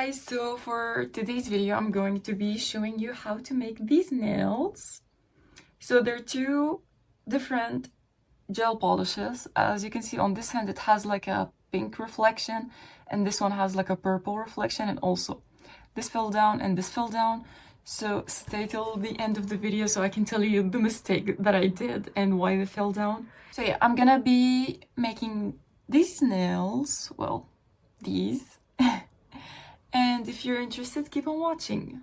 guys, so for today's video I'm going to be showing you how to make these nails. So they're two different gel polishes. As you can see on this hand it has like a pink reflection and this one has like a purple reflection, and also this fell down and this fell down. So stay till the end of the video so I can tell you the mistake that I did and why they fell down. So yeah, I'm gonna be making these nails, well, these. And if you're interested, keep on watching.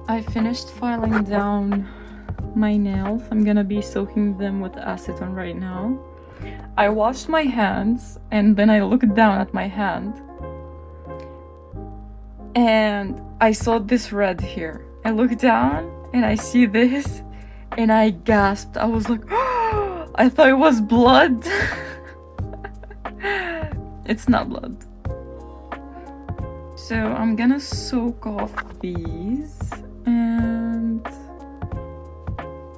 I finished filing down my nails. I'm gonna be soaking them with acetone right now. I washed my hands and then I looked down at my hand and I saw this red here. I looked down and I see this and I gasped. I was like, oh, I thought it was blood. It's not blood. So I'm gonna soak off these and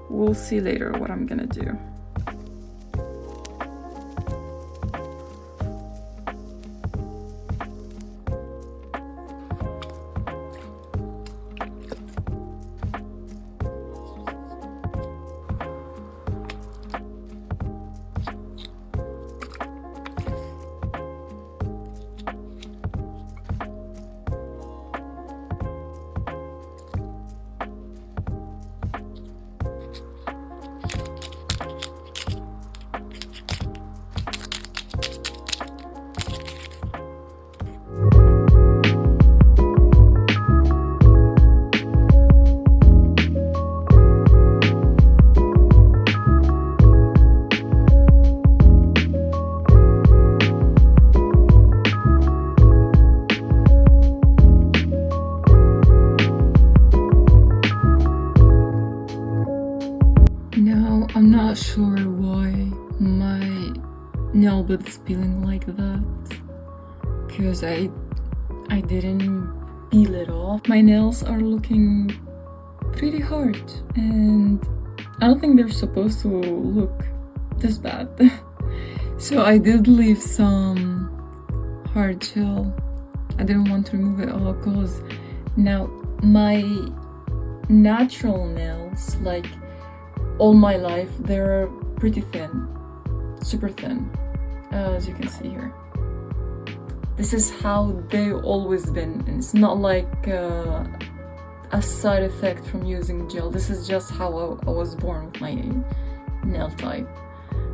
we'll see later what I'm gonna do. I'm not sure why my nail bed is peeling like that, because I didn't peel it off. My nails are looking pretty hard and I don't think they're supposed to look this bad. So I did leave some hard gel. I didn't want to remove it all because now my natural nails, like all my life, they're pretty thin, super thin, as you can see here. This is how they've always been, and it's not like a side effect from using gel. This is just how I was born with my nail type.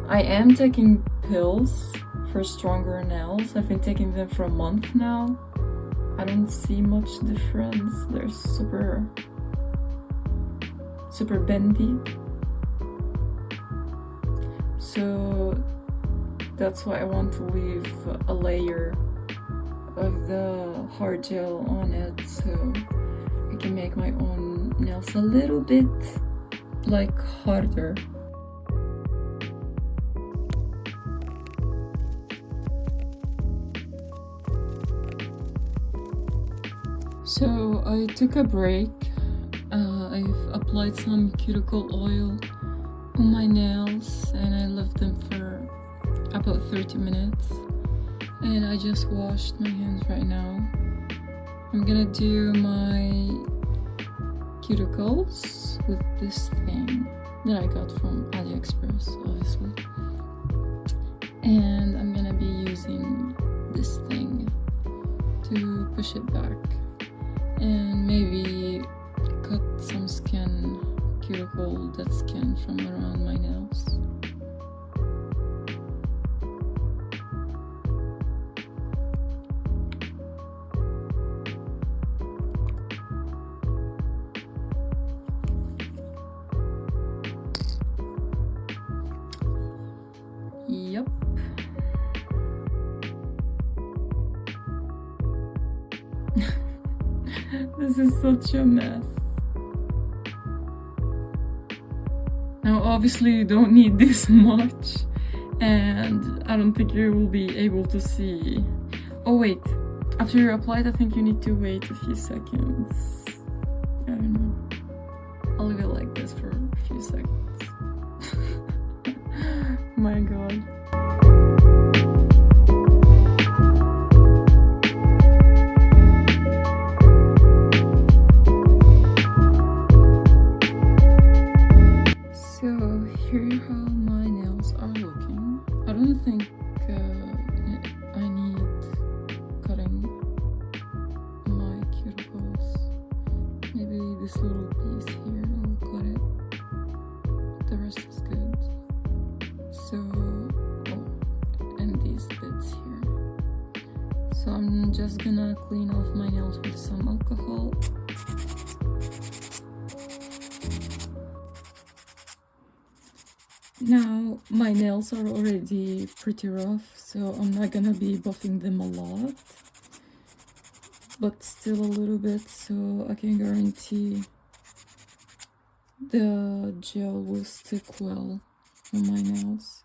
I am taking pills for stronger nails. I've been taking them for a month now. I don't see much difference. They're super bendy. So that's why I want to leave a layer of the hard gel on it so I can make my own nails a little bit like harder. So I took a break. I've applied some cuticle oil on my nails and I left them for about 30 minutes and I just washed my hands right now. I'm gonna do my cuticles with this thing that I got from AliExpress, obviously, and I'm gonna be using this thing to push it back and maybe cut some skin, cuticle, dead skin from around my nails. Yep. This is such a mess. Now obviously you don't need this much, and I don't think you will be able to see. Oh wait, after you apply it I think you need to wait a few seconds. I don't know. I'll leave it like this for a few seconds. My god. So here how my nails are looking. I don't think I need cutting my cuticles. Maybe this little piece here, I'll cut it. The rest is good. So, oh, and these bits here. So I'm just gonna clean off my nails with some alcohol. Now my nails are already pretty rough, so I'm not gonna be buffing them a lot, but still a little bit, so I can guarantee the gel will stick well on my nails.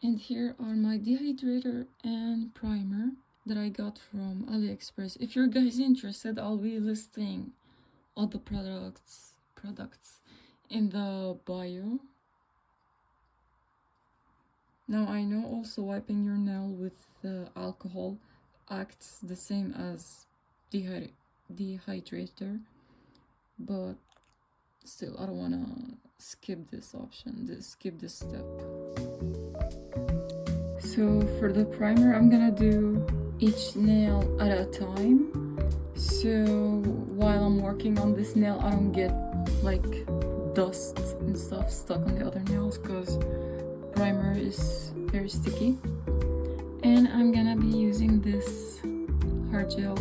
And here are my dehydrator and primer that I got from AliExpress. If you're guys interested, I'll be listing all the products in the bio. Now I know also wiping your nail with alcohol acts the same as dehydrator, but still I don't want to skip this option, skip this step. So for the primer, I'm gonna do each nail at a time, so while I'm working on this nail I don't get like dust and stuff stuck on the other nails, because primer is very sticky. And I'm gonna be using this hard gel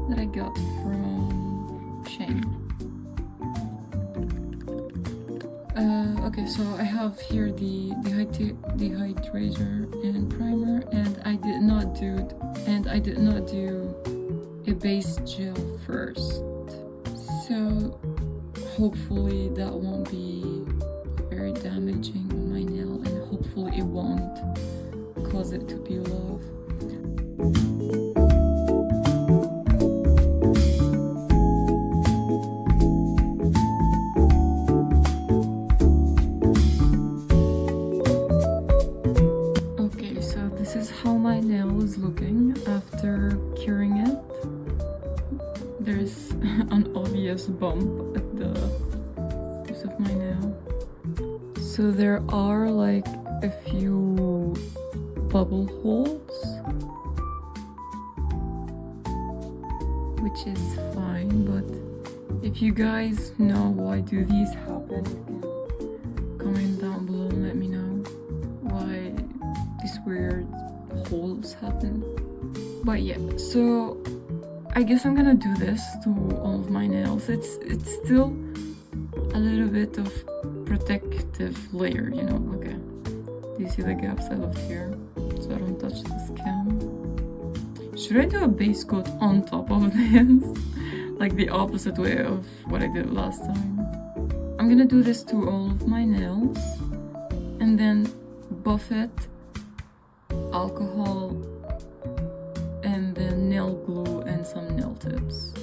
that I got from Shane. Okay, so I have here the dehydrator and primer, and I did not do a base gel first, so hopefully that won't be very damaging on my nail, and hopefully it won't cause it to peel off. Looking after curing it. There's an obvious bump at the tips of my nail, so there are like a few bubble holes, which is fine, but if you guys know why do these happen, you can comment down below and let me know why these weird holes happen. But yeah, so I guess I'm gonna do this to all of my nails. It's still a little bit of protective layer, you know. Okay, do you see the gaps I left here so I don't touch the skin? Should I do a base coat on top of this? Like the opposite way of what I did last time. I'm gonna do this to all of my nails and then buff it, alcohol, and then nail glue and some nail tips.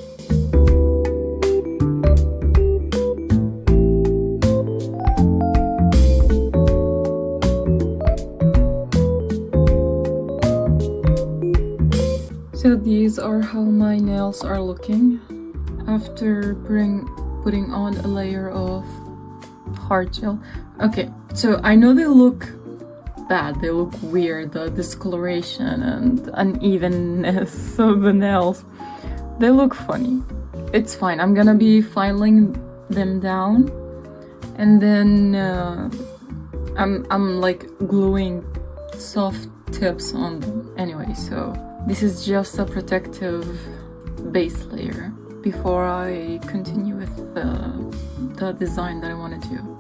So these are how my nails are looking after putting on a layer of hard gel. Okay, so I know they look bad, they look weird, the discoloration and unevenness of the nails. They look funny. It's fine, I'm gonna be filing them down, and then I'm like gluing soft tips on them anyway, so this is just a protective base layer before I continue with the design that I want to do.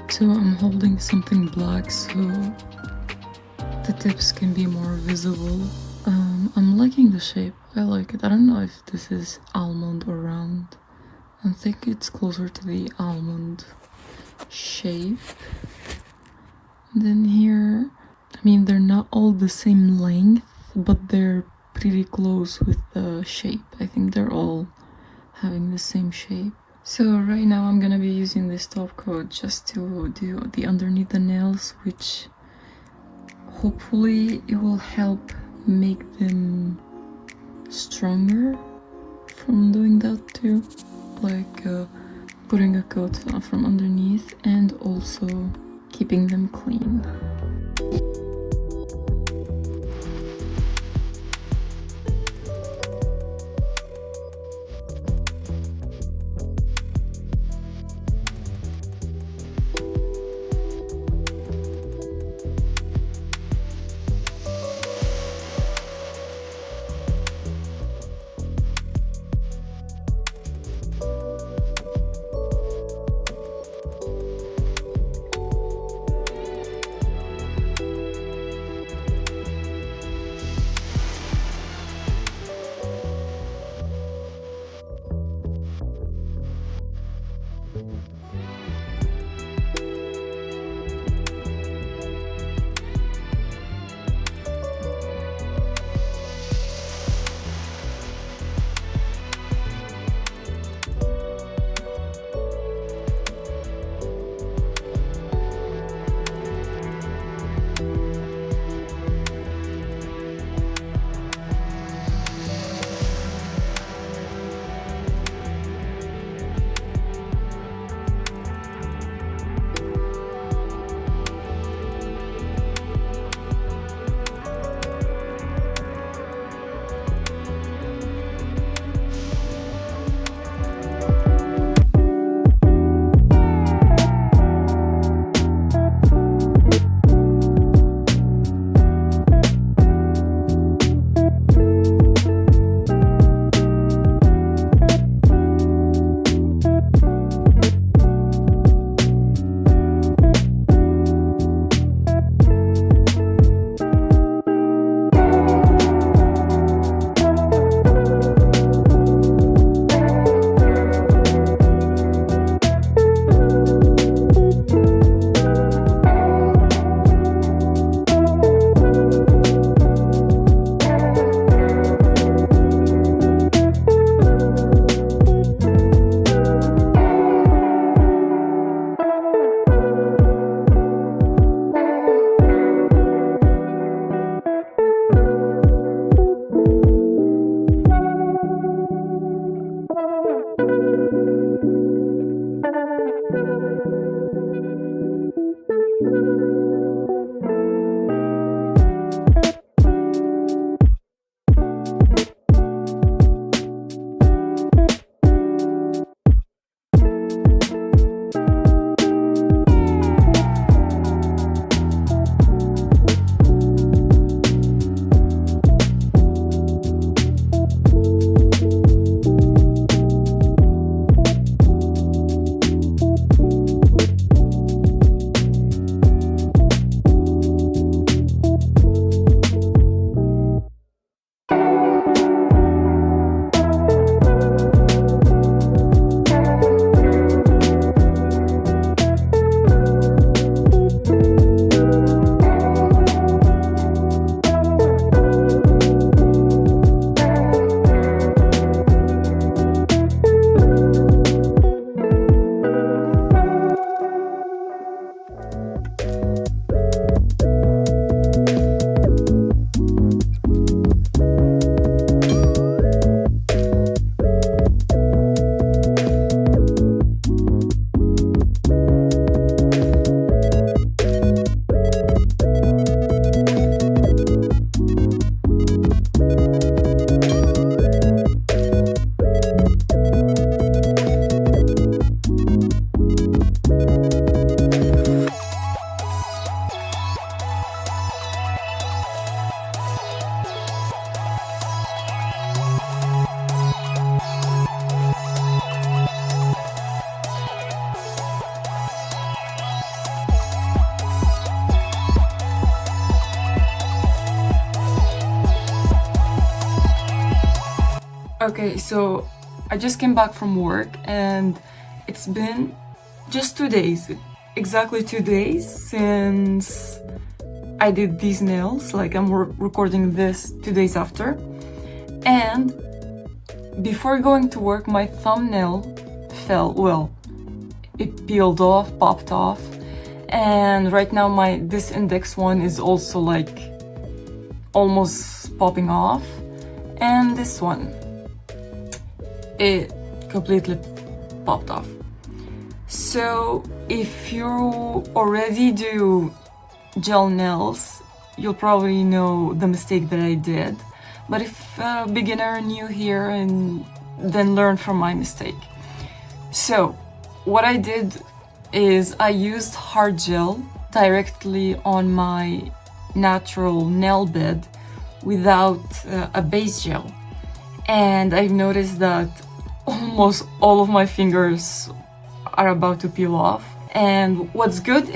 So I'm holding something black so the tips can be more visible. I'm liking the shape, I like it. I don't know if this is almond or round. I think it's closer to the almond shape. And then here, I mean, they're not all the same length, but they're pretty close with the shape. I think they're all having the same shape. So right now I'm gonna be using this top coat just to do the underneath the nails, which hopefully it will help make them stronger from doing that too. Like putting a coat from underneath and also keeping them clean. Okay, so I just came back from work and it's been just 2 days, exactly 2 days since I did these nails. Like, I'm recording this 2 days after. And before going to work, my thumbnail fell, well, it peeled off, popped off. And right now this index one is also like almost popping off. And this one, it completely popped off. So if you already do gel nails, you'll probably know the mistake that I did. But if a beginner new here, and then learn from my mistake. So what I did is I used hard gel directly on my natural nail bed without a base gel. And I've noticed that almost all of my fingers are about to peel off. And what's good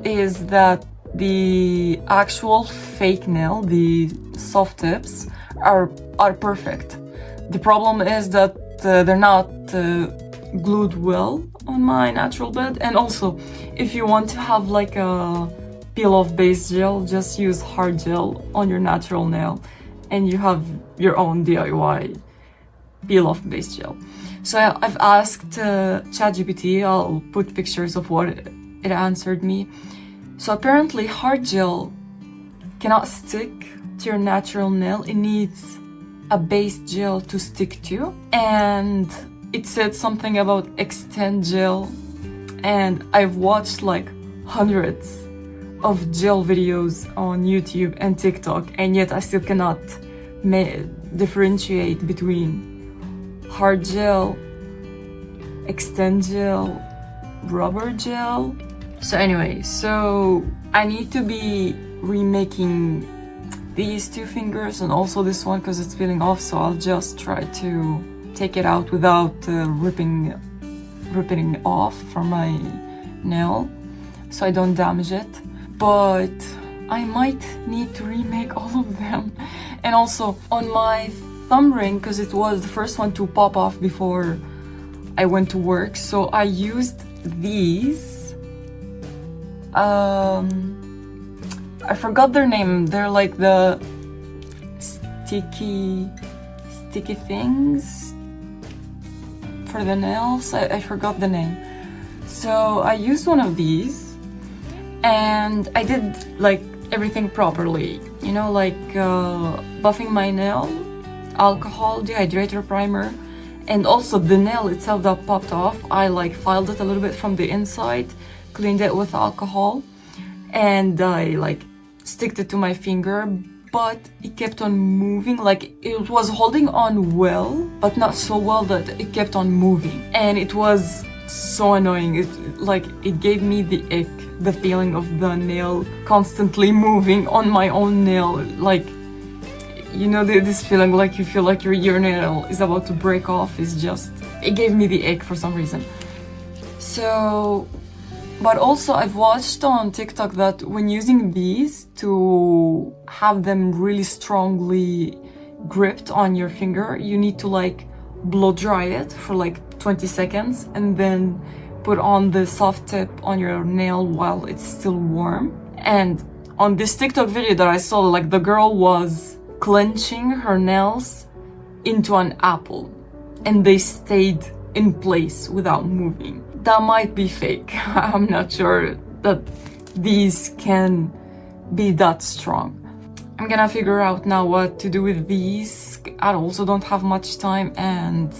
is that the actual fake nail, the soft tips, are perfect. The problem is that they're not glued well on my natural bed. And also, if you want to have like a peel-off base gel, just use hard gel on your natural nail and you have your own DIY peel-off base gel. So I've asked ChatGPT, I'll put pictures of what it answered me. So apparently hard gel cannot stick to your natural nail. It needs a base gel to stick to. And it said something about extend gel. And I've watched like hundreds of gel videos on YouTube and TikTok, and yet I still cannot differentiate between hard gel, extend gel, rubber gel. So anyway, so I need to be remaking these two fingers and also this one because it's peeling off, so I'll just try to take it out without ripping it off from my nail so I don't damage it. But I might need to remake all of them. And also on my thumb ring, because it was the first one to pop off before I went to work, so I used these. I forgot their name. They're like the sticky things for the nails. I forgot the name. So I used one of these and I did like everything properly, you know, like buffing my nail, alcohol, dehydrator primer, and also the nail itself that popped off. I like filed it a little bit from the inside, cleaned it with alcohol, and I like sticked it to my finger, but it kept on moving. Like it was holding on well, but not so well that it kept on moving, and it was so annoying. It gave me the ick, the feeling of the nail constantly moving on my own nail. Like, you know, this feeling like you feel like your nail is about to break off. Is just, it gave me the ick for some reason. So, but also I've watched on TikTok that when using these to have them really strongly gripped on your finger, you need to like blow dry it for like 20 seconds and then put on the soft tip on your nail while it's still warm. And on this TikTok video that I saw, like the girl was clenching her nails into an apple and they stayed in place without moving. That might be fake. I'm not sure that these can be that strong. I'm gonna figure out now what to do with these. I also don't have much time and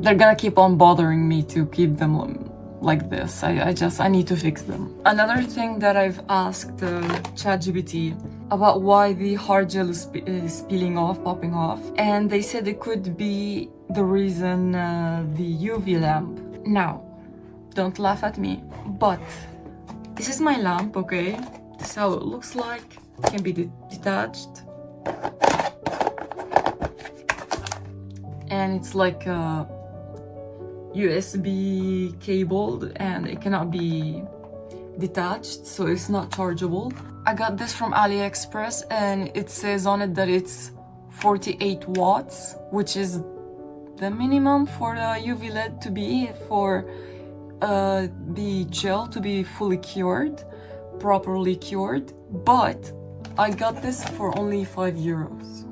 they're gonna keep on bothering me to keep them like this. I need to fix them. Another thing that I've asked ChatGPT about why the hard gel is peeling off, popping off, and they said it could be the reason the UV lamp. Now, don't laugh at me, but this is my lamp, okay? This is how it looks like. It can be detached. And it's like USB cabled and it cannot be detached, so it's not chargeable. I got this from AliExpress and it says on it that it's 48 watts, which is the minimum for the UV LED to be for the gel to be fully cured, properly cured. But I got this for only 5 euros.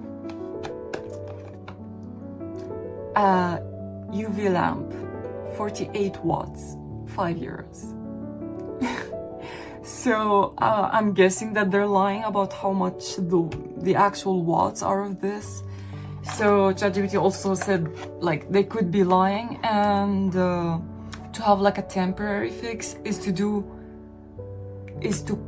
UV lamp, 48 watts, 5 euros. So I'm guessing that they're lying about how much the actual watts are of this. So ChatGPT also said like they could be lying, and to have like a temporary fix is to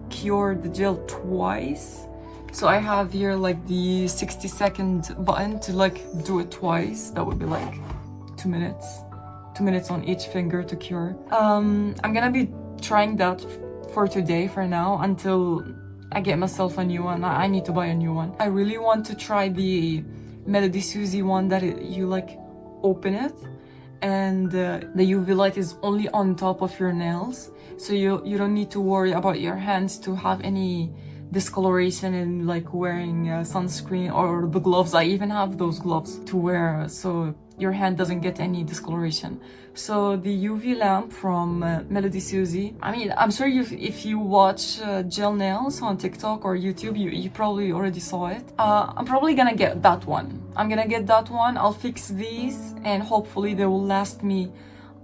cure the gel twice. So I have here like the 60-second button to like do it twice. That would be like 2 minutes. 2 minutes on each finger to cure. I'm gonna be trying that for today for now until I get myself a new one. I need to buy a new one. I really want to try the Melody Susie one that you like open it and the UV light is only on top of your nails, so you don't need to worry about your hands to have any discoloration in like wearing sunscreen or the gloves. I even have those gloves to wear so your hand doesn't get any discoloration. So the UV lamp from Melody Susie, I mean, I'm sure if you watch gel nails on TikTok or YouTube, you probably already saw it. I'm probably gonna get that one. I'll fix these and hopefully they will last me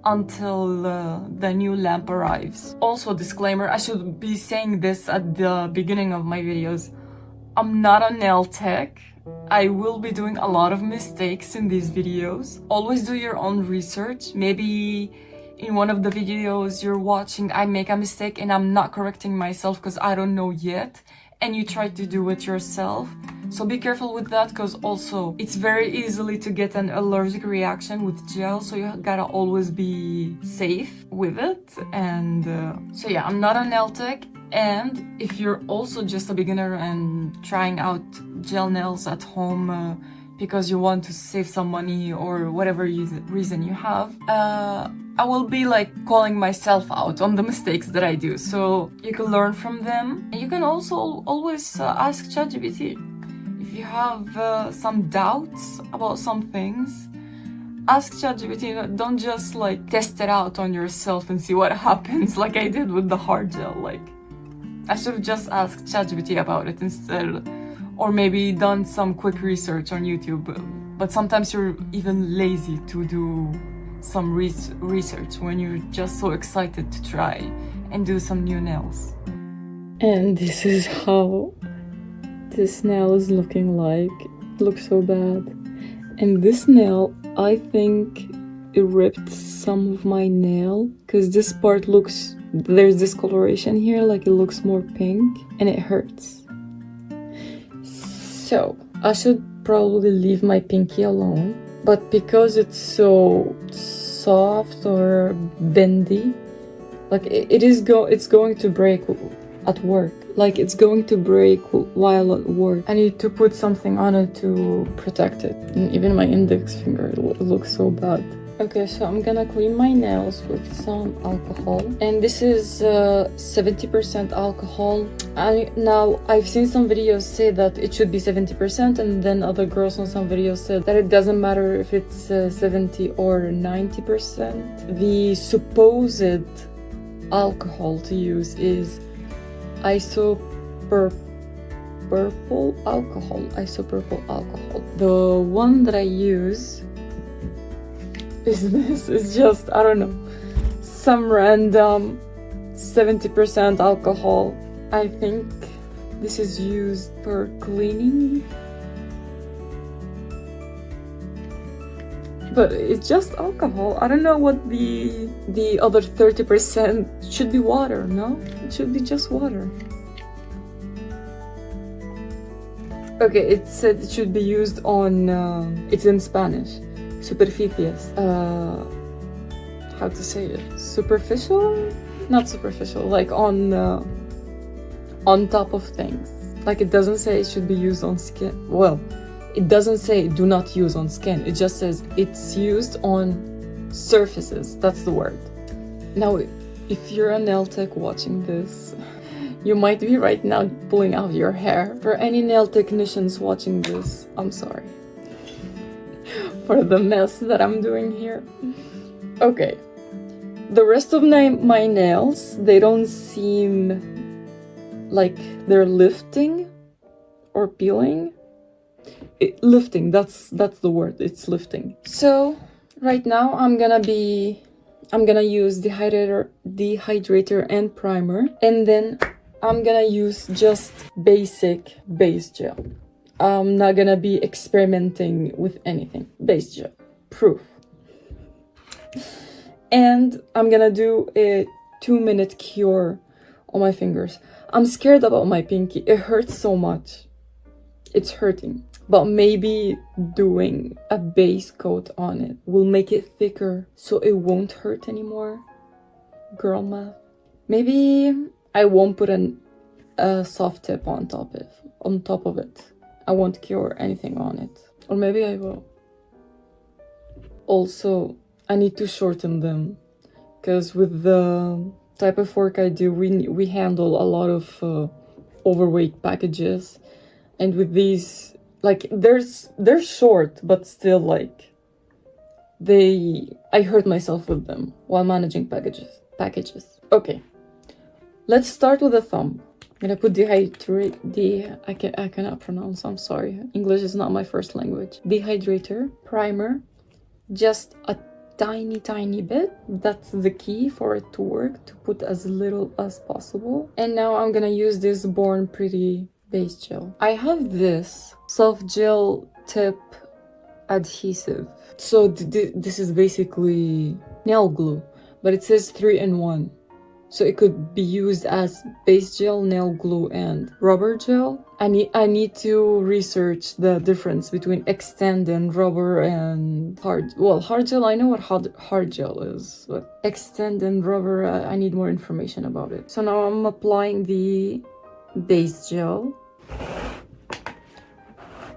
until the new lamp arrives. Also, disclaimer, I should be saying this at the beginning of my videos. I'm not a nail tech. I will be doing a lot of mistakes in these videos. Always do your own research. Maybe in one of the videos you're watching, I make a mistake and I'm not correcting myself because I don't know yet, and you try to do it yourself. So be careful with that, because also it's very easily to get an allergic reaction with gel, so you gotta always be safe with it. And so yeah, I'm not a nail tech. And if you're also just a beginner and trying out gel nails at home because you want to save some money or whatever reason you have, I will be like calling myself out on the mistakes that I do, so you can learn from them. You can also always ask ChatGPT. If you have some doubts about some things, ask ChatGPT. Don't just like test it out on yourself and see what happens like I did with the hard gel. Like, I should have just asked ChatGPT about it instead, or maybe done some quick research on YouTube. But sometimes you're even lazy to do some research when you're just so excited to try and do some new nails. And this is how this nail is looking like. It looks so bad. And this nail, I think it ripped some of my nail, because this part looks, there's discoloration here, like it looks more pink and it hurts. So I should probably leave my pinky alone, but because it's so soft or bendy, like it's going to break at work. Like it's going to break while at work. I need to put something on it to protect it. And even my index finger looks so bad. Okay, so I'm gonna clean my nails with some alcohol, and this is 70% alcohol. Now I've seen some videos say that it should be 70%, and then other girls on some videos said that it doesn't matter if it's 70 or 90%. The supposed alcohol to use is isopropyl alcohol. The one that I use is this. It's just, I don't know, some random 70% alcohol. I think this is used for cleaning, but it's just alcohol. I don't know what the other 30% should be. Water, no? It should be just water. Okay, it said it should be used on, it's in Spanish, superficies. How to say it? Superficial? Not superficial, like on top of things. Like it doesn't say it should be used on skin. Well, it doesn't say do not use on skin. It just says it's used on surfaces. That's the word. Now, if you're a nail tech watching this, You might be right now pulling out your hair. For any nail technicians watching this, I'm sorry for the mess that I'm doing here. Okay. The rest of my nails, they don't seem like they're lifting or peeling. Lifting, that's the word, it's lifting. So right now I'm gonna use dehydrator and primer, and then I'm gonna use just basic base gel. I'm not gonna be experimenting with anything. Base gel, proof. And I'm gonna do a 2-minute cure on my fingers. I'm scared about my pinky. It hurts so much. It's hurting. But maybe doing a base coat on it will make it thicker so it won't hurt anymore. Girl math. Maybe I won't put a soft tip on top of it. I won't cure anything on it. Or maybe I will. Also, I need to shorten them, because with the type of work I do, we handle a lot of overweight packages, and with these, like, they're short, but still, like, I hurt myself with them while managing packages. Okay, let's start with the thumb. I'm gonna put I cannot pronounce, I'm sorry. English is not my first language. Dehydrator, primer, just a tiny bit. That's the key for it to work, to put as little as possible. And now I'm gonna use this Born Pretty base gel. I have this soft gel tip adhesive. So this is basically nail glue, but it says 3-in-1. So it could be used as base gel, nail glue, and rubber gel. I need to research the difference between extend and rubber and hard. Well, hard gel, I know what hard gel is, but extend and rubber, I need more information about it. So now I'm applying the base gel,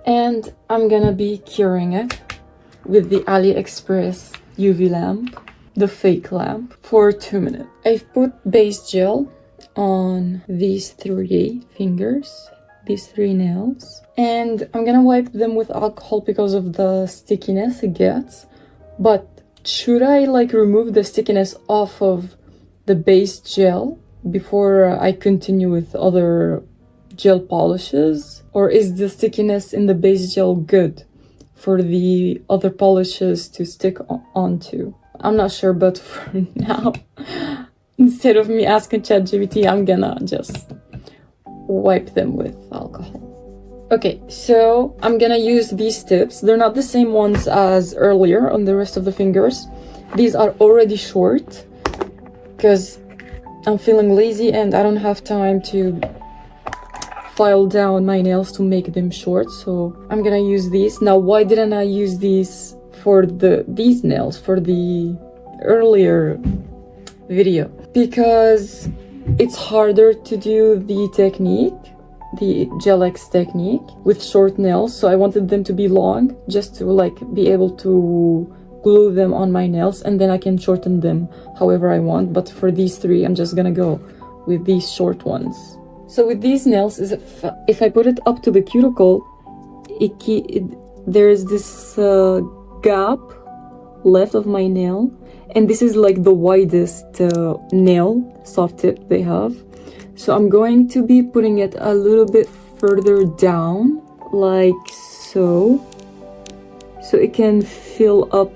and I'm gonna be curing it with the AliExpress UV lamp, the fake lamp, for 2 minutes. I've put base gel on these 3 fingers, these 3 nails, and I'm gonna wipe them with alcohol because of the stickiness it gets. But should I like remove the stickiness off of the base gel before I continue with other gel polishes, or is the stickiness in the base gel good for the other polishes to stick onto? I'm not sure, but for now, instead of me asking ChatGPT, I'm gonna just wipe them with alcohol. Okay, so I'm gonna use these tips. They're not the same ones as earlier on the rest of the fingers. These are already short because I'm feeling lazy and I don't have time to file down my nails to make them short, so I'm gonna use these. Now, why didn't I use these for these nails for the earlier video? Because it's harder to do the technique, the Gel X technique, with short nails, so I wanted them to be long just to like be able to glue them on my nails, and then I can shorten them however I want. But for these 3, I'm just gonna go with these short ones. So with these nails, if I put it up to the cuticle, there is this gap left of my nail, and this is like the widest nail soft tip they have. So I'm going to be putting it a little bit further down, like so it can fill up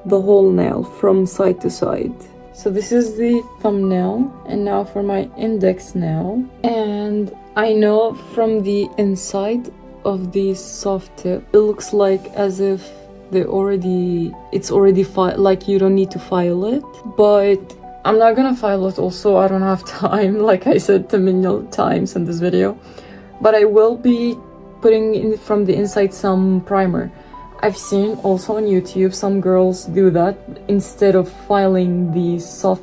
the whole nail from side to side. So this is the thumbnail, and now for my index nail. And I know from the inside of the soft tip, it looks like as if it's already like you don't need to file it, but I'm not gonna file it. Also, I don't have time, like I said a million times in this video, but I will be putting in from the inside some primer. I've seen also on YouTube some girls do that instead of filing the soft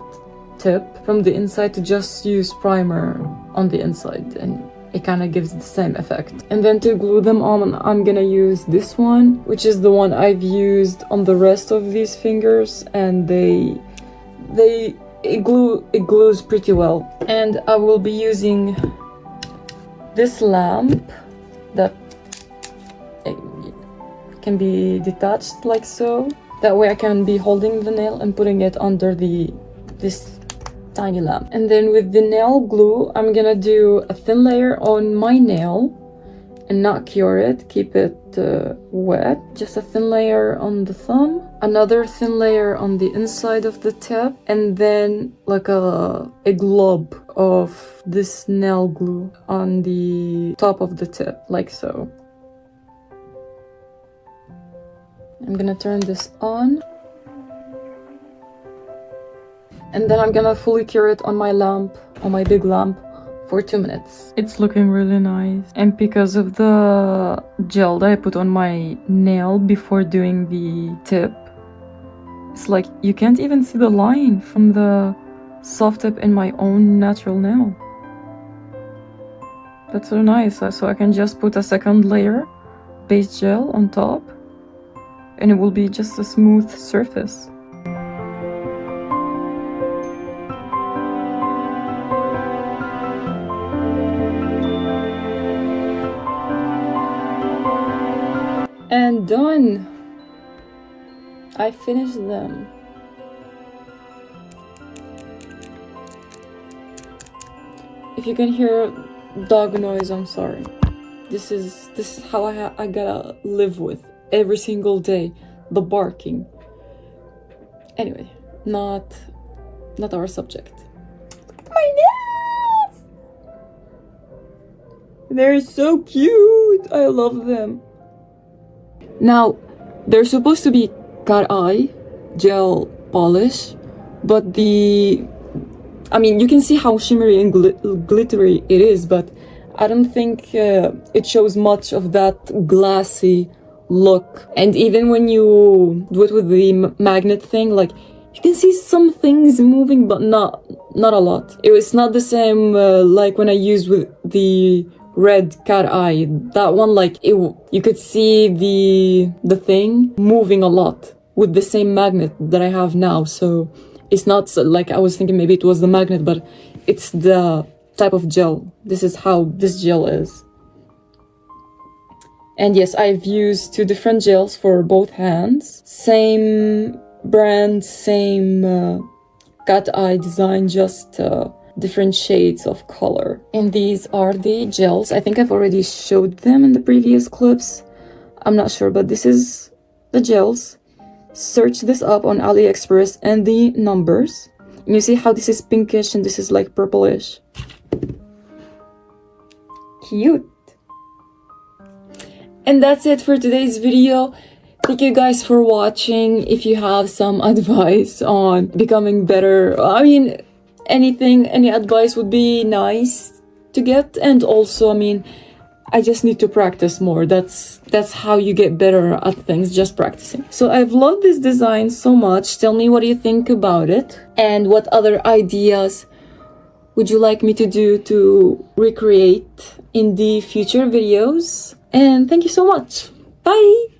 tip from the inside, to just use primer on the inside, and it kind of gives the same effect. And then to glue them on, I'm gonna use this one, which is the one I've used on the rest of these fingers, and it glues pretty well. And I will be using this lamp that can be detached like so. That way I can be holding the nail and putting it under this tiny lamp. And then with the nail glue, I'm gonna do a thin layer on my nail and not cure it, keep it wet. Just a thin layer on the thumb, another thin layer on the inside of the tip, and then like a glob of this nail glue on the top of the tip, like so. I'm gonna turn this on. And then I'm gonna fully cure it on my lamp, on my big lamp, for 2 minutes. It's looking really nice. And because of the gel that I put on my nail before doing the tip, it's like you can't even see the line from the soft tip in my own natural nail. That's so nice. So I can just put a second layer base gel on top and it will be just a smooth surface. And done! I finished them. If you can hear dog noise, I'm sorry. This is how I gotta live with every single day, the barking. Anyway, not our subject. My nails! They're so cute! I love them. Now, they're supposed to be cat eye gel polish, but I mean, you can see how shimmery and glittery it is, but I don't think it shows much of that glassy look. And even when you do it with the magnet thing, like, you can see some things moving, but not a lot. It's not the same like when I used with the red cat eye. That one, like, you could see the thing moving a lot with the same magnet that I have now. So it's not like I was thinking maybe it was the magnet, but it's the type of gel. This is how this gel is. And yes, I've used 2 different gels for both hands. Same brand, same cat eye design, just different shades of color. And these are the gels. I think I've already showed them in the previous clips. I'm not sure, but this is the gels. Search this up on AliExpress and the numbers. And you see how this is pinkish and this is like purplish. Cute. And that's it for today's video. Thank you guys for watching. If you have some advice on becoming better, I mean, any advice would be nice to get. And also, I mean, I just need to practice more. That's how you get better at things, just practicing. So I've loved this design so much. Tell me what you think about it, and what other ideas would you like me to do to recreate in the future videos. And thank you so much. Bye!